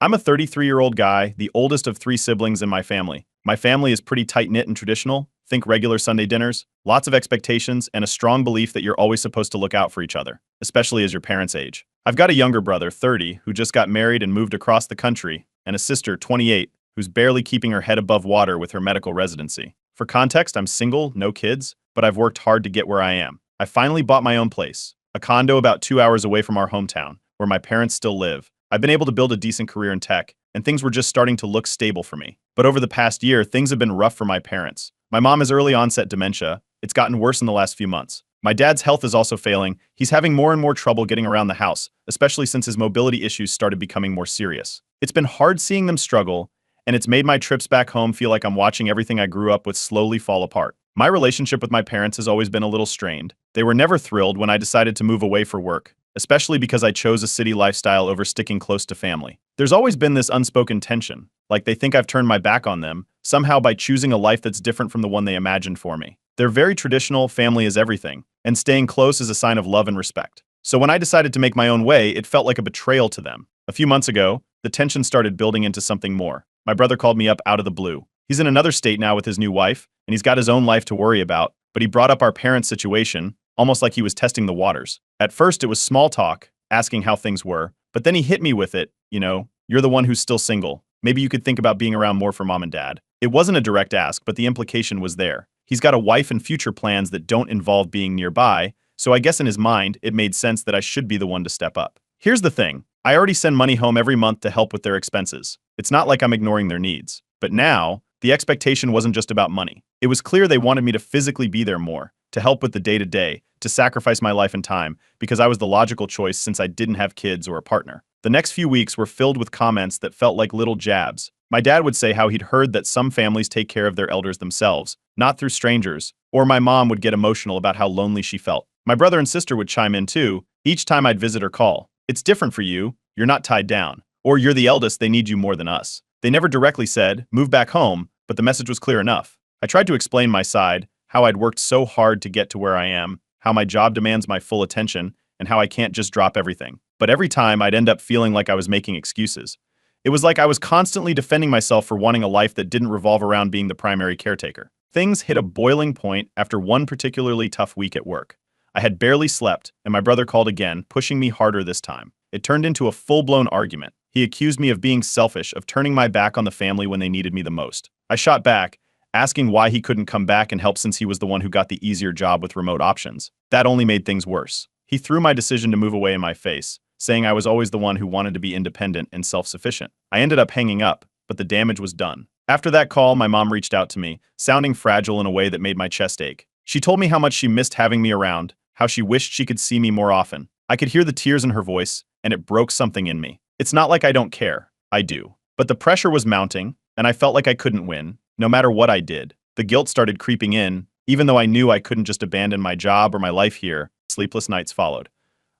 I'm a 33-year-old guy, the oldest of three siblings in my family. My family is pretty tight-knit and traditional. Think regular Sunday dinners, lots of expectations, and a strong belief that you're always supposed to look out for each other, especially as your parents age. I've got a younger brother, 30, who just got married and moved across the country, and a sister, 28, who's barely keeping her head above water with her medical residency. For context, I'm single, no kids, but I've worked hard to get where I am. I finally bought my own place, a condo about 2 hours away from our hometown, where my parents still live. I've been able to build a decent career in tech, and things were just starting to look stable for me. But over the past year, things have been rough for my parents. My mom has early onset dementia. It's gotten worse in the last few months. My dad's health is also failing. He's having more and more trouble getting around the house, especially since his mobility issues started becoming more serious. It's been hard seeing them struggle, and it's made my trips back home feel like I'm watching everything I grew up with slowly fall apart. My relationship with my parents has always been a little strained. They were never thrilled when I decided to move away for work, especially because I chose a city lifestyle over sticking close to family. There's always been this unspoken tension, like they think I've turned my back on them, somehow by choosing a life that's different from the one they imagined for me. They're very traditional, family is everything, and staying close is a sign of love and respect. So when I decided to make my own way, it felt like a betrayal to them. A few months ago, the tension started building into something more. My brother called me up out of the blue. He's in another state now with his new wife, and he's got his own life to worry about, but he brought up our parents' situation, almost like he was testing the waters. At first, it was small talk, asking how things were, but then he hit me with it, you're the one who's still single. Maybe you could think about being around more for mom and dad. It wasn't a direct ask, but the implication was there. He's got a wife and future plans that don't involve being nearby, so I guess in his mind, it made sense that I should be the one to step up. Here's the thing. I already send money home every month to help with their expenses. It's not like I'm ignoring their needs. But now, the expectation wasn't just about money. It was clear they wanted me to physically be there more, to help with the day-to-day, to sacrifice my life and time, because I was the logical choice since I didn't have kids or a partner. The next few weeks were filled with comments that felt like little jabs. My dad would say how he'd heard that some families take care of their elders themselves, not through strangers, or my mom would get emotional about how lonely she felt. My brother and sister would chime in too, each time I'd visit or call. It's different for you, you're not tied down. Or you're the eldest, they need you more than us. They never directly said, move back home, but the message was clear enough. I tried to explain my side, how I'd worked so hard to get to where I am, how my job demands my full attention, and how I can't just drop everything. But every time I'd end up feeling like I was making excuses. It was like I was constantly defending myself for wanting a life that didn't revolve around being the primary caretaker. Things hit a boiling point after one particularly tough week at work. I had barely slept, and my brother called again, pushing me harder this time. It turned into a full-blown argument. He accused me of being selfish, of turning my back on the family when they needed me the most. I shot back, asking why he couldn't come back and help since he was the one who got the easier job with remote options. That only made things worse. He threw my decision to move away in my face, saying I was always the one who wanted to be independent and self-sufficient. I ended up hanging up, but the damage was done. After that call, my mom reached out to me, sounding fragile in a way that made my chest ache. She told me how much she missed having me around, how she wished she could see me more often. I could hear the tears in her voice, and it broke something in me. It's not like I don't care. I do. But the pressure was mounting, and I felt like I couldn't win, no matter what I did. The guilt started creeping in, even though I knew I couldn't just abandon my job or my life here. Sleepless nights followed.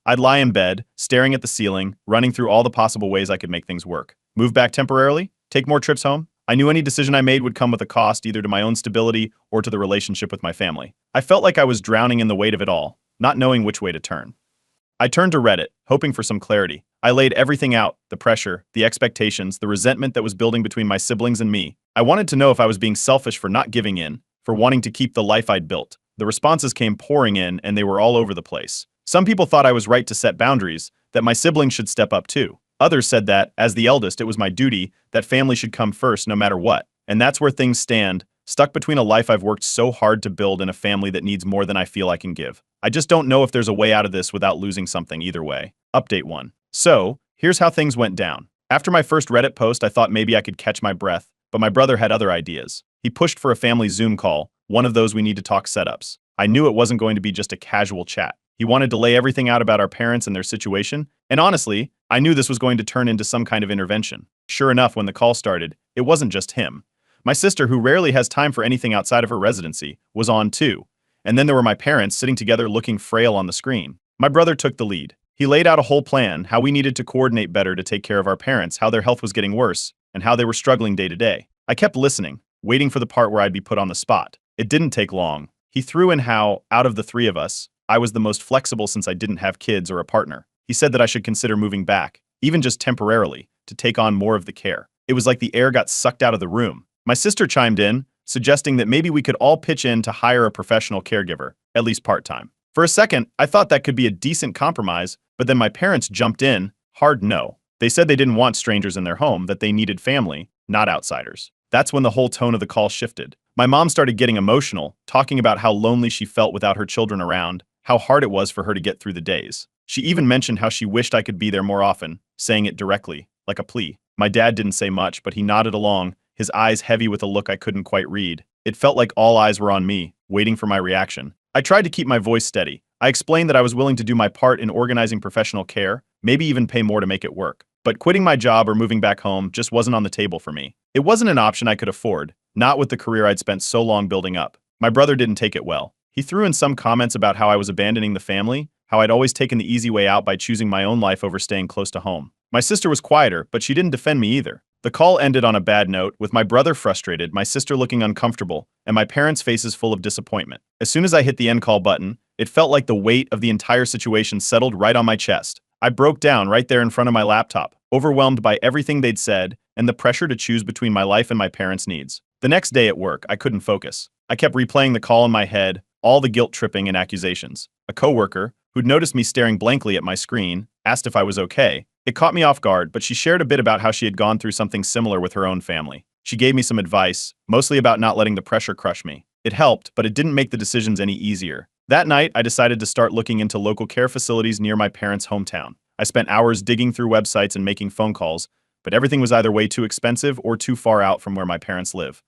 I'd lie in bed, staring at the ceiling, running through all the possible ways I could make things work. Move back temporarily? Take more trips home? I knew any decision I made would come with a cost, either to my own stability or to the relationship with my family. I felt like I was drowning in the weight of it all, not knowing which way to turn. I turned to Reddit, hoping for some clarity. I laid everything out, the pressure, the expectations, the resentment that was building between my siblings and me. I wanted to know if I was being selfish for not giving in, for wanting to keep the life I'd built. The responses came pouring in, and they were all over the place. Some people thought I was right to set boundaries, that my siblings should step up too. Others said that, as the eldest, it was my duty, that family should come first no matter what. And that's where things stand, stuck between a life I've worked so hard to build and a family that needs more than I feel I can give. I just don't know if there's a way out of this without losing something either way. Update 1. So, here's how things went down. After my first Reddit post, I thought maybe I could catch my breath, but my brother had other ideas. He pushed for a family Zoom call, one of those we need to talk setups. I knew it wasn't going to be just a casual chat. He wanted to lay everything out about our parents and their situation, and honestly, I knew this was going to turn into some kind of intervention. Sure enough, when the call started, it wasn't just him. My sister, who rarely has time for anything outside of her residency, was on too. And then there were my parents sitting together looking frail on the screen. My brother took the lead. He laid out a whole plan, how we needed to coordinate better to take care of our parents, how their health was getting worse, and how they were struggling day to day. I kept listening, waiting for the part where I'd be put on the spot. It didn't take long. He threw in how, out of the three of us, I was the most flexible since I didn't have kids or a partner. He said that I should consider moving back, even just temporarily, to take on more of the care. It was like the air got sucked out of the room. My sister chimed in, suggesting that maybe we could all pitch in to hire a professional caregiver, at least part-time. For a second, I thought that could be a decent compromise, but then my parents jumped in, hard no. They said they didn't want strangers in their home, that they needed family, not outsiders. That's when the whole tone of the call shifted. My mom started getting emotional, talking about how lonely she felt without her children around, how hard it was for her to get through the days. She even mentioned how she wished I could be there more often, saying it directly, like a plea. My dad didn't say much, but he nodded along, his eyes heavy with a look I couldn't quite read. It felt like all eyes were on me, waiting for my reaction. I tried to keep my voice steady. I explained that I was willing to do my part in organizing professional care, maybe even pay more to make it work. But quitting my job or moving back home just wasn't on the table for me. It wasn't an option I could afford, not with the career I'd spent so long building up. My brother didn't take it well. He threw in some comments about how I was abandoning the family, how I'd always taken the easy way out by choosing my own life over staying close to home. My sister was quieter, but she didn't defend me either. The call ended on a bad note, with my brother frustrated, my sister looking uncomfortable, and my parents' faces full of disappointment. As soon as I hit the end call button, it felt like the weight of the entire situation settled right on my chest. I broke down right there in front of my laptop, overwhelmed by everything they'd said and the pressure to choose between my life and my parents' needs. The next day at work, I couldn't focus. I kept replaying the call in my head, all the guilt-tripping and accusations. A coworker, who'd noticed me staring blankly at my screen, asked if I was okay. It caught me off guard, but she shared a bit about how she had gone through something similar with her own family. She gave me some advice, mostly about not letting the pressure crush me. It helped, but it didn't make the decisions any easier. That night, I decided to start looking into local care facilities near my parents' hometown. I spent hours digging through websites and making phone calls, but everything was either way too expensive or too far out from where my parents live.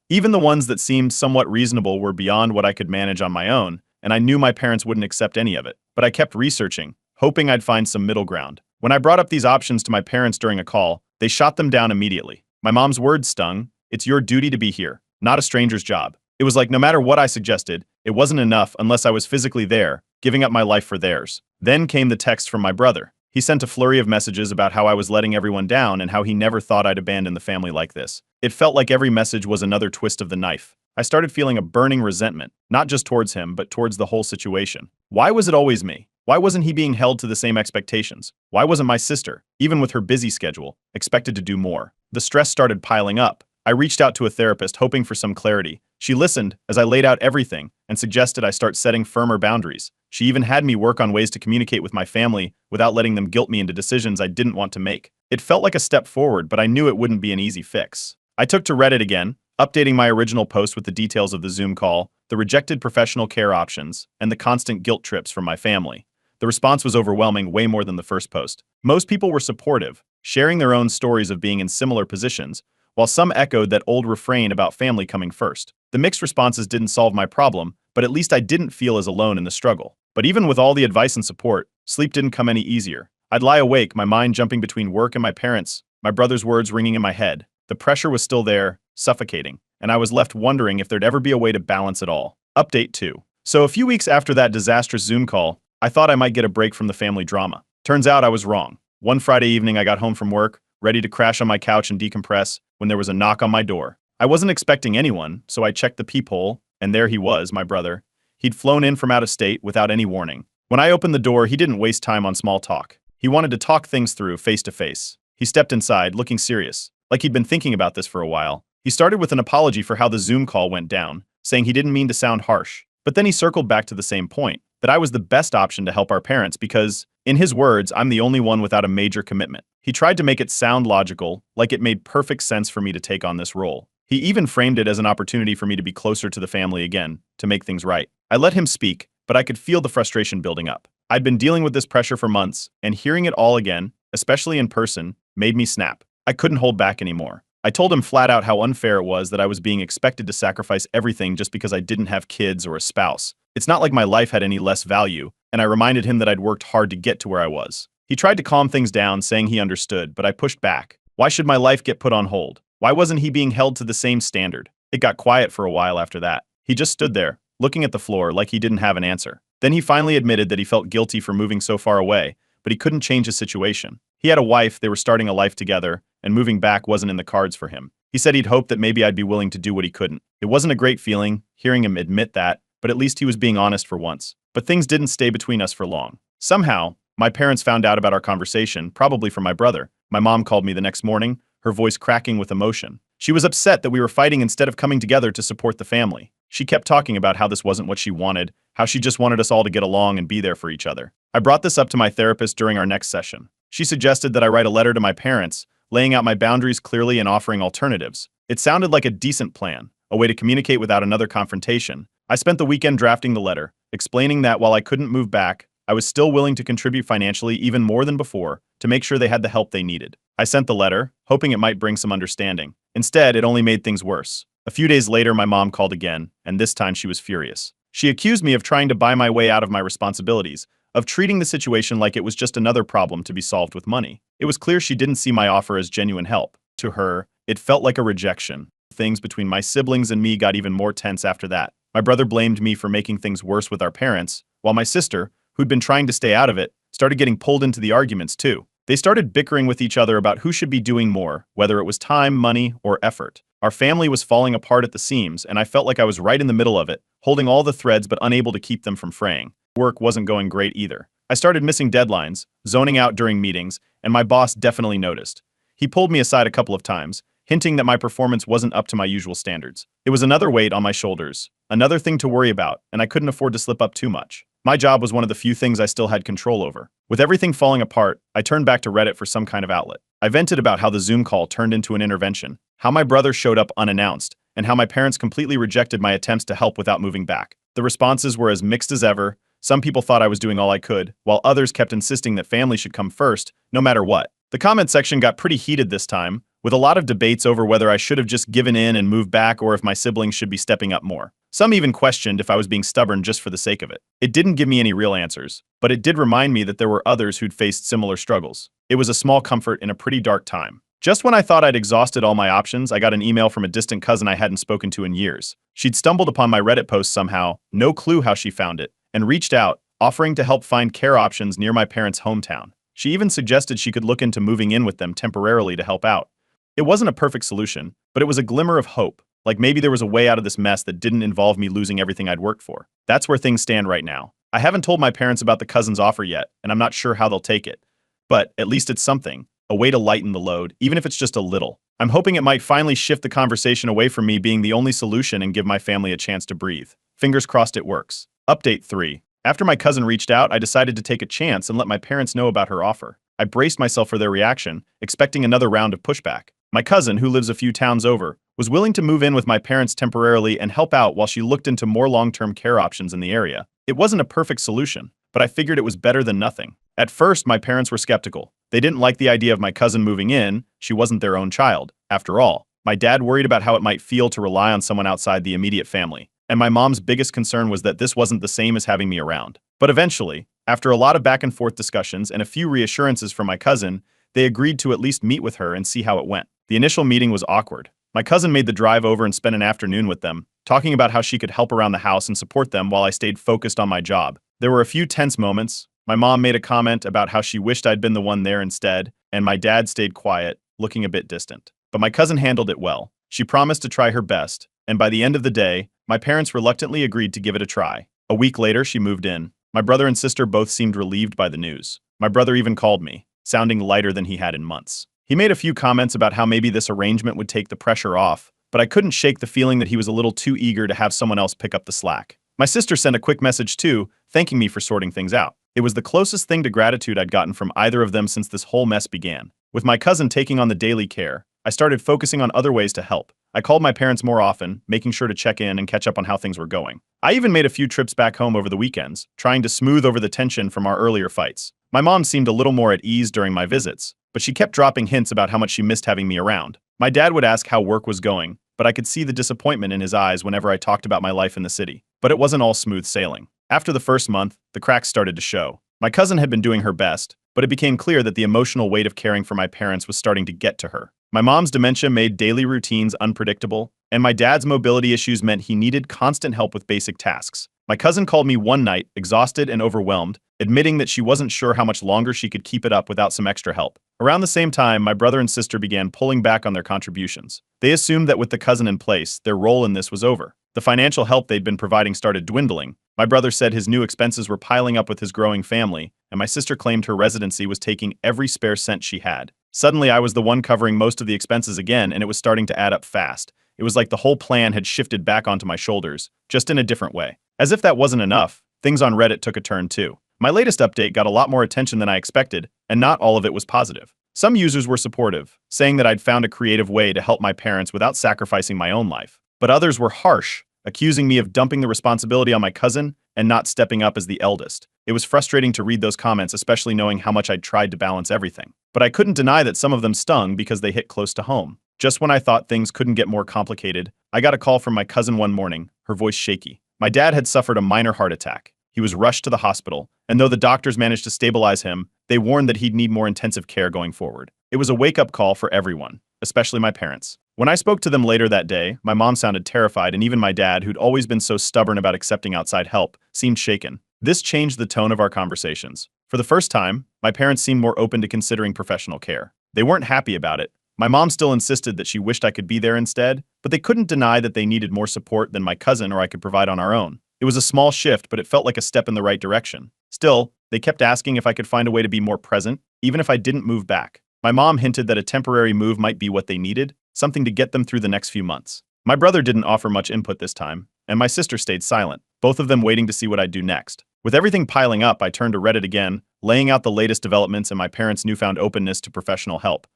Even the ones that seemed somewhat reasonable were beyond what I could manage on my own, and I knew my parents wouldn't accept any of it. But I kept researching, hoping I'd find some middle ground. When I brought up these options to my parents during a call, they shot them down immediately. My mom's words stung. It's your duty to be here, not a stranger's job. It was like no matter what I suggested, it wasn't enough unless I was physically there, giving up my life for theirs. Then came the text from my brother. He sent a flurry of messages about how I was letting everyone down and how he never thought I'd abandon the family like this. It felt like every message was another twist of the knife. I started feeling a burning resentment, not just towards him, but towards the whole situation. Why was it always me? Why wasn't he being held to the same expectations? Why wasn't my sister, even with her busy schedule, expected to do more? The stress started piling up. I reached out to a therapist hoping for some clarity. She listened as I laid out everything and suggested I start setting firmer boundaries. She even had me work on ways to communicate with my family without letting them guilt me into decisions I didn't want to make. It felt like a step forward, but I knew it wouldn't be an easy fix. I took to Reddit again, updating my original post with the details of the Zoom call, the rejected professional care options, and the constant guilt trips from my family. The response was overwhelming, way more than the first post. Most people were supportive, sharing their own stories of being in similar positions, while some echoed that old refrain about family coming first. The mixed responses didn't solve my problem, but at least I didn't feel as alone in the struggle. But even with all the advice and support, sleep didn't come any easier. I'd lie awake, my mind jumping between work and my parents, my brother's words ringing in my head. The pressure was still there, suffocating, and I was left wondering if there'd ever be a way to balance it all. Update 2. So a few weeks after that disastrous Zoom call, I thought I might get a break from the family drama. Turns out I was wrong. One Friday evening I got home from work, ready to crash on my couch and decompress, when there was a knock on my door. I wasn't expecting anyone, so I checked the peephole, and there he was, my brother. He'd flown in from out of state without any warning. When I opened the door, he didn't waste time on small talk. He wanted to talk things through face to face. He stepped inside, looking serious, like he'd been thinking about this for a while. He started with an apology for how the Zoom call went down, saying he didn't mean to sound harsh. But then he circled back to the same point, that I was the best option to help our parents because, in his words, I'm the only one without a major commitment. He tried to make it sound logical, like it made perfect sense for me to take on this role. He even framed it as an opportunity for me to be closer to the family again, to make things right. I let him speak, but I could feel the frustration building up. I'd been dealing with this pressure for months, and hearing it all again, especially in person, made me snap. I couldn't hold back anymore. I told him flat out how unfair it was that I was being expected to sacrifice everything just because I didn't have kids or a spouse. It's not like my life had any less value, and I reminded him that I'd worked hard to get to where I was. He tried to calm things down, saying he understood, but I pushed back. Why should my life get put on hold? Why wasn't he being held to the same standard? It got quiet for a while after that. He just stood there, looking at the floor like he didn't have an answer. Then he finally admitted that he felt guilty for moving so far away, but he couldn't change his situation. He had a wife, they were starting a life together, and moving back wasn't in the cards for him. He said he'd hoped that maybe I'd be willing to do what he couldn't. It wasn't a great feeling, hearing him admit that, but at least he was being honest for once. But things didn't stay between us for long. Somehow, My parents found out about our conversation, probably from my brother. My mom called me the next morning, her voice cracking with emotion. She was upset that we were fighting instead of coming together to support the family. She kept talking about how this wasn't what she wanted, how she just wanted us all to get along and be there for each other. I brought this up to my therapist during our next session. She suggested that I write a letter to my parents, laying out my boundaries clearly and offering alternatives. It sounded like a decent plan, a way to communicate without another confrontation. I spent the weekend drafting the letter, explaining that while I couldn't move back, I was still willing to contribute financially even more than before to make sure they had the help they needed. I sent the letter, hoping it might bring some understanding. Instead, it only made things worse. A few days later, my mom called again, and this time she was furious. She accused me of trying to buy my way out of my responsibilities, of treating the situation like it was just another problem to be solved with money. It was clear she didn't see my offer as genuine help. To her, it felt like a rejection. Things between my siblings and me got even more tense after that. My brother blamed me for making things worse with our parents, while my sister, who'd been trying to stay out of it, started getting pulled into the arguments too. They started bickering with each other about who should be doing more, whether it was time, money, or effort. Our family was falling apart at the seams, and I felt like I was right in the middle of it, holding all the threads but unable to keep them from fraying. Work wasn't going great either. I started missing deadlines, zoning out during meetings, and my boss definitely noticed. He pulled me aside a couple of times, hinting that my performance wasn't up to my usual standards. It was another weight on my shoulders, another thing to worry about, and I couldn't afford to slip up too much. My job was one of the few things I still had control over. With everything falling apart, I turned back to Reddit for some kind of outlet. I vented about how the Zoom call turned into an intervention, how my brother showed up unannounced, and how my parents completely rejected my attempts to help without moving back. The responses were as mixed as ever. Some people thought I was doing all I could, while others kept insisting that family should come first, no matter what. The comment section got pretty heated this time, with a lot of debates over whether I should have just given in and moved back or if my siblings should be stepping up more. Some even questioned if I was being stubborn just for the sake of it. It didn't give me any real answers, but it did remind me that there were others who'd faced similar struggles. It was a small comfort in a pretty dark time. Just when I thought I'd exhausted all my options, I got an email from a distant cousin I hadn't spoken to in years. She'd stumbled upon my Reddit post somehow, no clue how she found it, and reached out, offering to help find care options near my parents' hometown. She even suggested she could look into moving in with them temporarily to help out. It wasn't a perfect solution, but it was a glimmer of hope, like maybe there was a way out of this mess that didn't involve me losing everything I'd worked for. That's where things stand right now. I haven't told my parents about the cousin's offer yet, and I'm not sure how they'll take it. But at least it's something, a way to lighten the load, even if it's just a little. I'm hoping it might finally shift the conversation away from me being the only solution and give my family a chance to breathe. Fingers crossed it works. Update 3. After my cousin reached out, I decided to take a chance and let my parents know about her offer. I braced myself for their reaction, expecting another round of pushback. My cousin, who lives a few towns over, was willing to move in with my parents temporarily and help out while she looked into more long-term care options in the area. It wasn't a perfect solution, but I figured it was better than nothing. At first, my parents were skeptical. They didn't like the idea of my cousin moving in. She wasn't their own child, after all. My dad worried about how it might feel to rely on someone outside the immediate family. And my mom's biggest concern was that this wasn't the same as having me around. But eventually, after a lot of back and forth discussions and a few reassurances from my cousin, they agreed to at least meet with her and see how it went. The initial meeting was awkward. My cousin made the drive over and spent an afternoon with them, talking about how she could help around the house and support them while I stayed focused on my job. There were a few tense moments. My mom made a comment about how she wished I'd been the one there instead, and my dad stayed quiet, looking a bit distant. But my cousin handled it well. She promised to try her best, and by the end of the day, my parents reluctantly agreed to give it a try. A week later, she moved in. My brother and sister both seemed relieved by the news. My brother even called me, sounding lighter than he had in months. He made a few comments about how maybe this arrangement would take the pressure off, but I couldn't shake the feeling that he was a little too eager to have someone else pick up the slack. My sister sent a quick message too, thanking me for sorting things out. It was the closest thing to gratitude I'd gotten from either of them since this whole mess began. With my cousin taking on the daily care, I started focusing on other ways to help. I called my parents more often, making sure to check in and catch up on how things were going. I even made a few trips back home over the weekends, trying to smooth over the tension from our earlier fights. My mom seemed a little more at ease during my visits, but she kept dropping hints about how much she missed having me around. My dad would ask how work was going, but I could see the disappointment in his eyes whenever I talked about my life in the city. But it wasn't all smooth sailing. After the first month, the cracks started to show. My cousin had been doing her best, but it became clear that the emotional weight of caring for my parents was starting to get to her. My mom's dementia made daily routines unpredictable, and my dad's mobility issues meant he needed constant help with basic tasks. My cousin called me one night, exhausted and overwhelmed, admitting that she wasn't sure how much longer she could keep it up without some extra help. Around the same time, my brother and sister began pulling back on their contributions. They assumed that with the cousin in place, their role in this was over. The financial help they'd been providing started dwindling. My brother said his new expenses were piling up with his growing family, and my sister claimed her residency was taking every spare cent she had. Suddenly, I was the one covering most of the expenses again, and it was starting to add up fast. It was like the whole plan had shifted back onto my shoulders, just in a different way. As if that wasn't enough, things on Reddit took a turn too. My latest update got a lot more attention than I expected, and not all of it was positive. Some users were supportive, saying that I'd found a creative way to help my parents without sacrificing my own life. But others were harsh, accusing me of dumping the responsibility on my cousin and not stepping up as the eldest. It was frustrating to read those comments, especially knowing how much I'd tried to balance everything. But I couldn't deny that some of them stung because they hit close to home. Just when I thought things couldn't get more complicated, I got a call from my cousin one morning, her voice shaky. My dad had suffered a minor heart attack. He was rushed to the hospital, and though the doctors managed to stabilize him, they warned that he'd need more intensive care going forward. It was a wake-up call for everyone, especially my parents. When I spoke to them later that day, my mom sounded terrified, and even my dad, who'd always been so stubborn about accepting outside help, seemed shaken. This changed the tone of our conversations. For the first time, my parents seemed more open to considering professional care. They weren't happy about it. My mom still insisted that she wished I could be there instead, but they couldn't deny that they needed more support than my cousin or I could provide on our own. It was a small shift, but it felt like a step in the right direction. Still, they kept asking if I could find a way to be more present, even if I didn't move back. My mom hinted that a temporary move might be what they needed, something to get them through the next few months. My brother didn't offer much input this time, and my sister stayed silent, both of them waiting to see what I'd do next. With everything piling up, I turned to Reddit again, laying out the latest developments and my parents' newfound openness to professional help.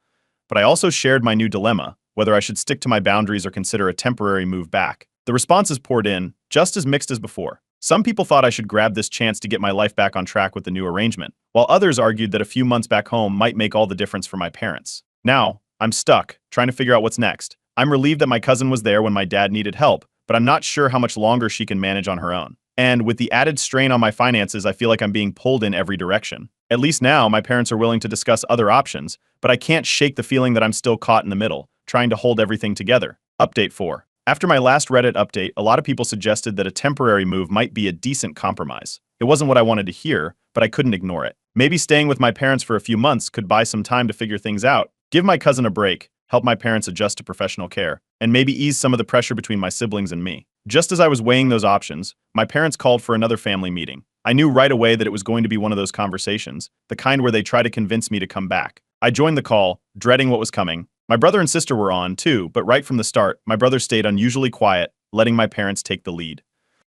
But I also shared my new dilemma, whether I should stick to my boundaries or consider a temporary move back. The responses poured in, just as mixed as before. Some people thought I should grab this chance to get my life back on track with the new arrangement, while others argued that a few months back home might make all the difference for my parents. Now, I'm stuck, trying to figure out what's next. I'm relieved that my cousin was there when my dad needed help, but I'm not sure how much longer she can manage on her own. And with the added strain on my finances, I feel like I'm being pulled in every direction. At least now, my parents are willing to discuss other options, but I can't shake the feeling that I'm still caught in the middle, trying to hold everything together. Update 4. After my last Reddit update, a lot of people suggested that a temporary move might be a decent compromise. It wasn't what I wanted to hear, but I couldn't ignore it. Maybe staying with my parents for a few months could buy some time to figure things out, give my cousin a break, help my parents adjust to professional care, and maybe ease some of the pressure between my siblings and me. Just as I was weighing those options, my parents called for another family meeting. I knew right away that it was going to be one of those conversations, the kind where they try to convince me to come back. I joined the call, dreading what was coming. My brother and sister were on, too, but right from the start, my brother stayed unusually quiet, letting my parents take the lead.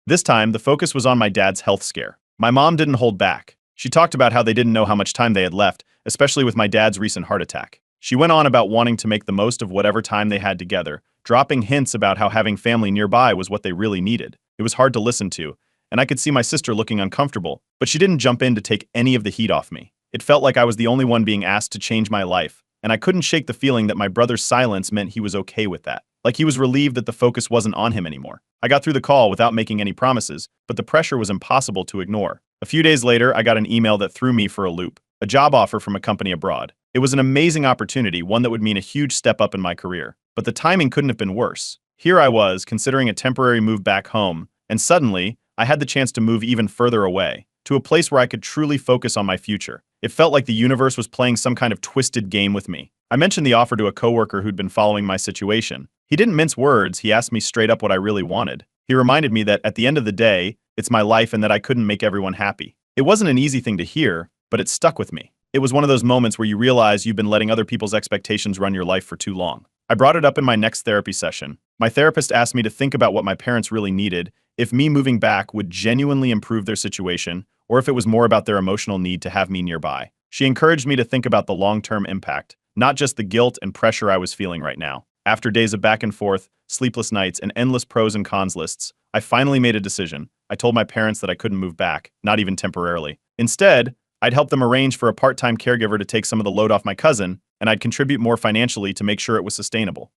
This time, the focus was on my dad's health scare. My mom didn't hold back. She talked about how they didn't know how much time they had left, especially with my dad's recent heart attack. She went on about wanting to make the most of whatever time they had together, dropping hints about how having family nearby was what they really needed. It was hard to listen to, and I could see my sister looking uncomfortable, but she didn't jump in to take any of the heat off me. It felt like I was the only one being asked to change my life, and I couldn't shake the feeling that my brother's silence meant he was okay with that. Like he was relieved that the focus wasn't on him anymore. I got through the call without making any promises, but the pressure was impossible to ignore. A few days later, I got an email that threw me for a loop. A job offer from a company abroad. It was an amazing opportunity, one that would mean a huge step up in my career. But the timing couldn't have been worse. Here I was, considering a temporary move back home, and suddenly, I had the chance to move even further away, to a place where I could truly focus on my future. It felt like the universe was playing some kind of twisted game with me. I mentioned the offer to a coworker who'd been following my situation. He didn't mince words, he asked me straight up what I really wanted. He reminded me that at the end of the day, it's my life and that I couldn't make everyone happy. It wasn't an easy thing to hear, but it stuck with me. It was one of those moments where you realize you've been letting other people's expectations run your life for too long. I brought it up in my next therapy session. My therapist asked me to think about what my parents really needed, if me moving back would genuinely improve their situation, or if it was more about their emotional need to have me nearby. She encouraged me to think about the long-term impact, not just the guilt and pressure I was feeling right now. After days of back and forth, sleepless nights, and endless pros and cons lists, I finally made a decision. I told my parents that I couldn't move back, not even temporarily. Instead, I'd help them arrange for a part-time caregiver to take some of the load off my cousin, and I'd contribute more financially to make sure it was sustainable.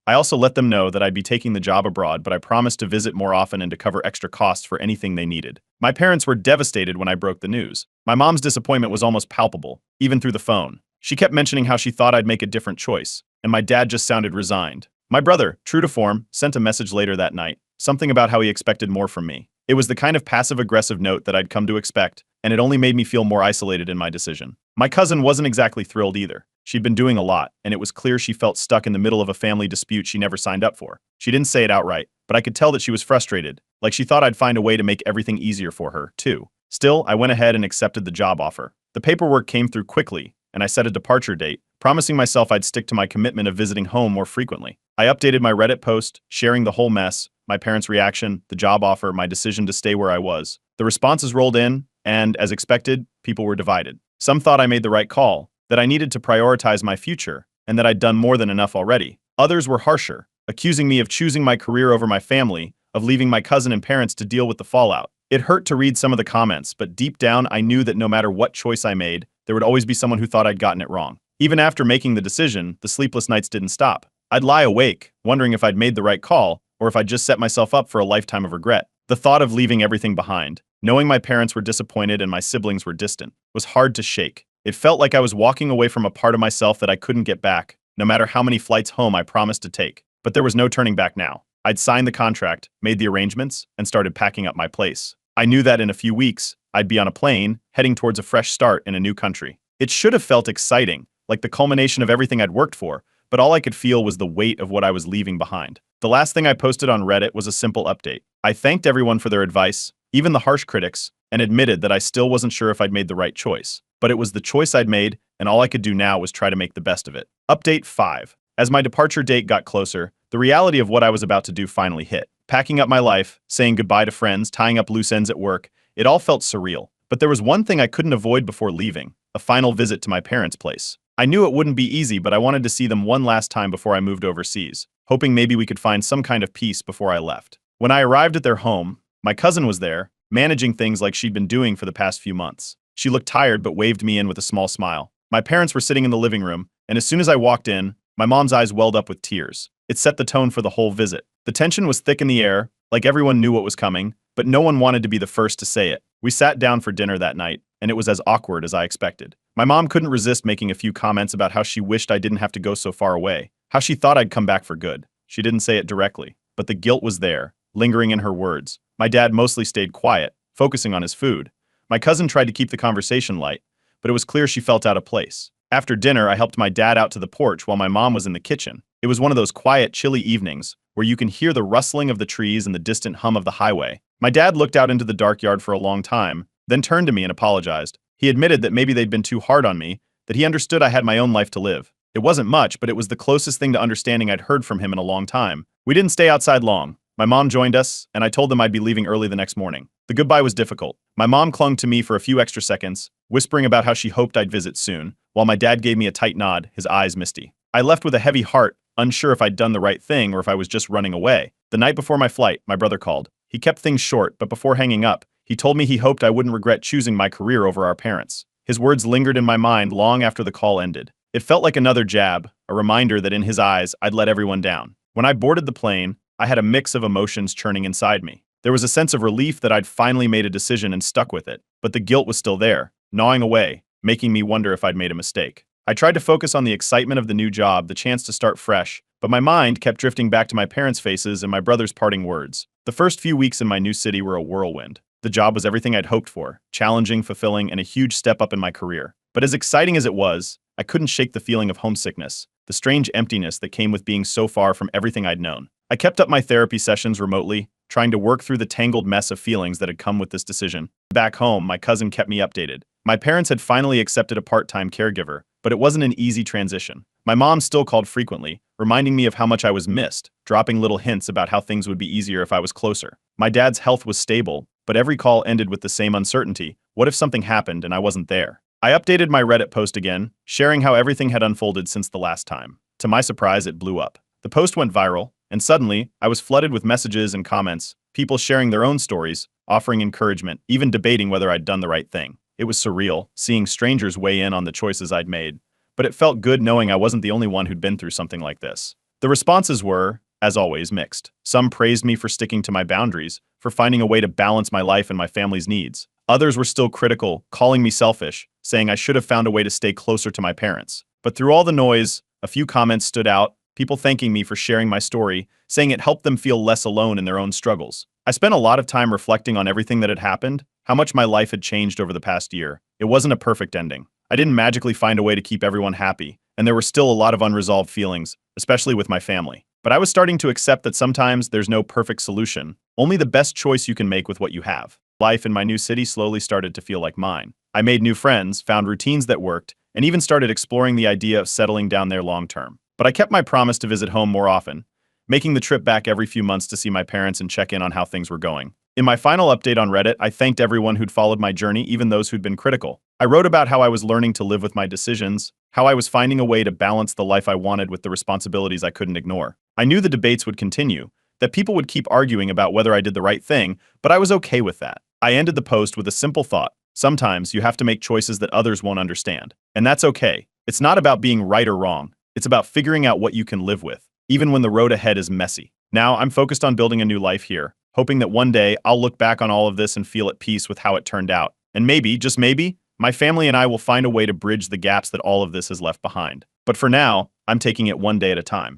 I also let them know that I'd be taking the job abroad, but I promised to visit more often and to cover extra costs for anything they needed. My parents were devastated when I broke the news. My mom's disappointment was almost palpable, even through the phone. She kept mentioning how she thought I'd make a different choice, and my dad just sounded resigned. My brother, true to form, sent a message later that night, something about how he expected more from me. It was the kind of passive-aggressive note that I'd come to expect, and it only made me feel more isolated in my decision. My cousin wasn't exactly thrilled either. She'd been doing a lot, and it was clear she felt stuck in the middle of a family dispute she never signed up for. She didn't say it outright, but I could tell that she was frustrated, like she thought I'd find a way to make everything easier for her, too. Still, I went ahead and accepted the job offer. The paperwork came through quickly, and I set a departure date, promising myself I'd stick to my commitment of visiting home more frequently. I updated my Reddit post, sharing the whole mess, my parents' reaction, the job offer, my decision to stay where I was. The responses rolled in, and, as expected, people were divided. Some thought I made the right call, that I needed to prioritize my future, and that I'd done more than enough already. Others were harsher, accusing me of choosing my career over my family, of leaving my cousin and parents to deal with the fallout. It hurt to read some of the comments, but deep down I knew that no matter what choice I made, there would always be someone who thought I'd gotten it wrong. Even after making the decision, the sleepless nights didn't stop. I'd lie awake, wondering if I'd made the right call, or if I'd just set myself up for a lifetime of regret. The thought of leaving everything behind, knowing my parents were disappointed and my siblings were distant, was hard to shake. It felt like I was walking away from a part of myself that I couldn't get back, no matter how many flights home I promised to take. But there was no turning back now. I'd signed the contract, made the arrangements, and started packing up my place. I knew that in a few weeks, I'd be on a plane, heading towards a fresh start in a new country. It should have felt exciting, like the culmination of everything I'd worked for, but all I could feel was the weight of what I was leaving behind. The last thing I posted on Reddit was a simple update. I thanked everyone for their advice, even the harsh critics, and admitted that I still wasn't sure if I'd made the right choice. But it was the choice I'd made, and all I could do now was try to make the best of it. Update 5. As my departure date got closer, the reality of what I was about to do finally hit. Packing up my life, saying goodbye to friends, tying up loose ends at work, it all felt surreal. But there was one thing I couldn't avoid before leaving: a final visit to my parents' place. I knew it wouldn't be easy, but I wanted to see them one last time before I moved overseas, hoping maybe we could find some kind of peace before I left. When I arrived at their home, my cousin was there, managing things like she'd been doing for the past few months. She looked tired but waved me in with a small smile. My parents were sitting in the living room, and as soon as I walked in, my mom's eyes welled up with tears. It set the tone for the whole visit. The tension was thick in the air, like everyone knew what was coming, but no one wanted to be the first to say it. We sat down for dinner that night, and it was as awkward as I expected. My mom couldn't resist making a few comments about how she wished I didn't have to go so far away, how she thought I'd come back for good. She didn't say it directly, but the guilt was there, lingering in her words. My dad mostly stayed quiet, focusing on his food. My cousin tried to keep the conversation light, but it was clear she felt out of place. After dinner, I helped my dad out to the porch while my mom was in the kitchen. It was one of those quiet, chilly evenings where you can hear the rustling of the trees and the distant hum of the highway. My dad looked out into the dark yard for a long time, then turned to me and apologized. He admitted that maybe they'd been too hard on me, that he understood I had my own life to live. It wasn't much, but it was the closest thing to understanding I'd heard from him in a long time. We didn't stay outside long. My mom joined us, and I told them I'd be leaving early the next morning. The goodbye was difficult. My mom clung to me for a few extra seconds, whispering about how she hoped I'd visit soon, while my dad gave me a tight nod, his eyes misty. I left with a heavy heart, unsure if I'd done the right thing or if I was just running away. The night before my flight, my brother called. He kept things short, but before hanging up, he told me he hoped I wouldn't regret choosing my career over our parents. His words lingered in my mind long after the call ended. It felt like another jab, a reminder that in his eyes, I'd let everyone down. When I boarded the plane, I had a mix of emotions churning inside me. There was a sense of relief that I'd finally made a decision and stuck with it, but the guilt was still there, gnawing away, making me wonder if I'd made a mistake. I tried to focus on the excitement of the new job, the chance to start fresh, but my mind kept drifting back to my parents' faces and my brother's parting words. The first few weeks in my new city were a whirlwind. The job was everything I'd hoped for, challenging, fulfilling, and a huge step up in my career. But as exciting as it was, I couldn't shake the feeling of homesickness, the strange emptiness that came with being so far from everything I'd known. I kept up my therapy sessions remotely, trying to work through the tangled mess of feelings that had come with this decision. Back home, my cousin kept me updated. My parents had finally accepted a part-time caregiver, but it wasn't an easy transition. My mom still called frequently, reminding me of how much I was missed, dropping little hints about how things would be easier if I was closer. My dad's health was stable, but every call ended with the same uncertainty. What if something happened and I wasn't there? I updated my Reddit post again, sharing how everything had unfolded since the last time. To my surprise, it blew up. The post went viral, and suddenly, I was flooded with messages and comments, people sharing their own stories, offering encouragement, even debating whether I'd done the right thing. It was surreal, seeing strangers weigh in on the choices I'd made, but it felt good knowing I wasn't the only one who'd been through something like this. The responses were, as always, mixed. Some praised me for sticking to my boundaries, for finding a way to balance my life and my family's needs. Others were still critical, calling me selfish, saying I should have found a way to stay closer to my parents. But through all the noise, a few comments stood out, people thanking me for sharing my story, saying it helped them feel less alone in their own struggles. I spent a lot of time reflecting on everything that had happened, how much my life had changed over the past year. It wasn't a perfect ending. I didn't magically find a way to keep everyone happy, and there were still a lot of unresolved feelings, especially with my family. But I was starting to accept that sometimes there's no perfect solution, only the best choice you can make with what you have. Life in my new city slowly started to feel like mine. I made new friends, found routines that worked, and even started exploring the idea of settling down there long term. But I kept my promise to visit home more often, making the trip back every few months to see my parents and check in on how things were going. In my final update on Reddit, I thanked everyone who'd followed my journey, even those who'd been critical. I wrote about how I was learning to live with my decisions, how I was finding a way to balance the life I wanted with the responsibilities I couldn't ignore. I knew the debates would continue, that people would keep arguing about whether I did the right thing, but I was okay with that. I ended the post with a simple thought. Sometimes you have to make choices that others won't understand. And that's okay. It's not about being right or wrong. It's about figuring out what you can live with, even when the road ahead is messy. Now, I'm focused on building a new life here, hoping that one day I'll look back on all of this and feel at peace with how it turned out. And maybe, just maybe, my family and I will find a way to bridge the gaps that all of this has left behind. But for now, I'm taking it one day at a time.